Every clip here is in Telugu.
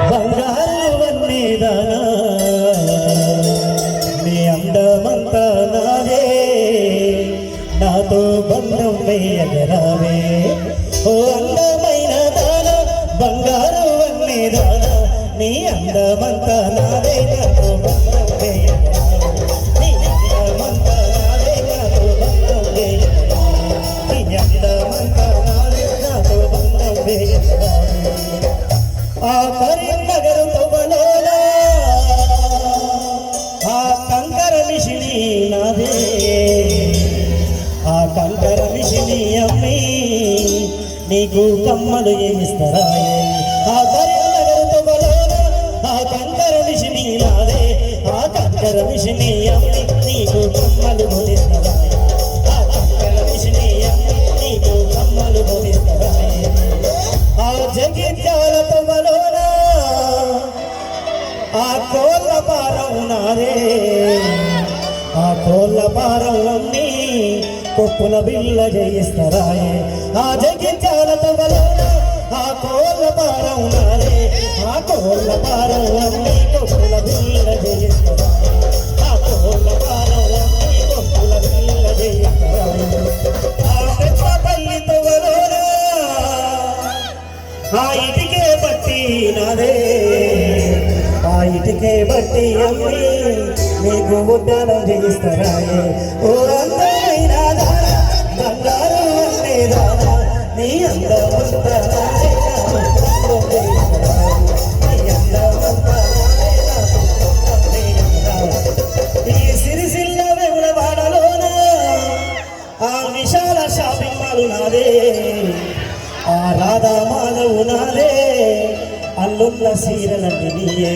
బంగారు వన్నీదానా నీ అందమంతా నాదే నాతో బంధం వేయగరావే ఓ అందమైన దానా బంగారు వన్నీదానా నీ అందమంతా నాదే నాతో బంధం వేయగరావే నీ అందమంతా నాదే నాతో బంధం వేయగరావే నీ అందమంతా నాదే నాతో బంధం వేయగరావే ఆ కరీంనగర్ తొవ్వలోన ఆ కంకర మిషిని నాదే ఆ కంకర మిషిని అమ్మి నీకు కమ్మలు ఏమిస్తారాయే ఆ కరీంనగర్ తొవ్వలోన ఆ కంకర మిషిని నాదే ఆ కంకర మిషిని అమ్మి నీకు కమ్మలు కొనిస్తారాయే ఆ కంకర మిషిని అమ్మి నీకు కమ్మలు కొనిస్తారాయే ఆ జగిత్యాల తొవ్వలోన ఆ కోళ్ళ పారం నాదే ఆ కోళ్ళ పారం అమ్మి కొప్పుల బిల్ల చేయిస్తారాయే ఆ జగిత్యాల తొవ్వలోన ఆ కోళ్ళ పారం నాదే ఆ కోళ్ళ పారం అమ్మి కొప్పుల బిల్ల చేయిస్తారాయే ఆ కోళ్ళ పారం అమ్మి కొప్పుల బిల్ల చేయిస్తారాయే ఆ పెద్దపల్లి తొవ్వలోన ఆ ఇటికే బట్టి నాదే ఆ ఇటికే బట్టి అమ్మి నీకు ఉద్యానం చేయిస్తారాయే ఓ అందమైన దానా బంగారు అన్నే దానా నీ అందమంతా నాదే నాతో చేయిస్తారాయే నీ అందమంతా నాదే నాతో చేయిస్తారాయే ఈ సిరిసిల్ల వెములవాడలోన ఆ విశాల షాపింగ్ మాల్ నాదే ఆ రాధా మాధవు నాదే అల్లున్న సీరలన్నీ నీయే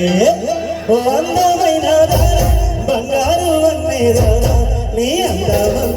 ఓ అందమైన దానా బంగారు అన్నే దానా నీ అందమంతా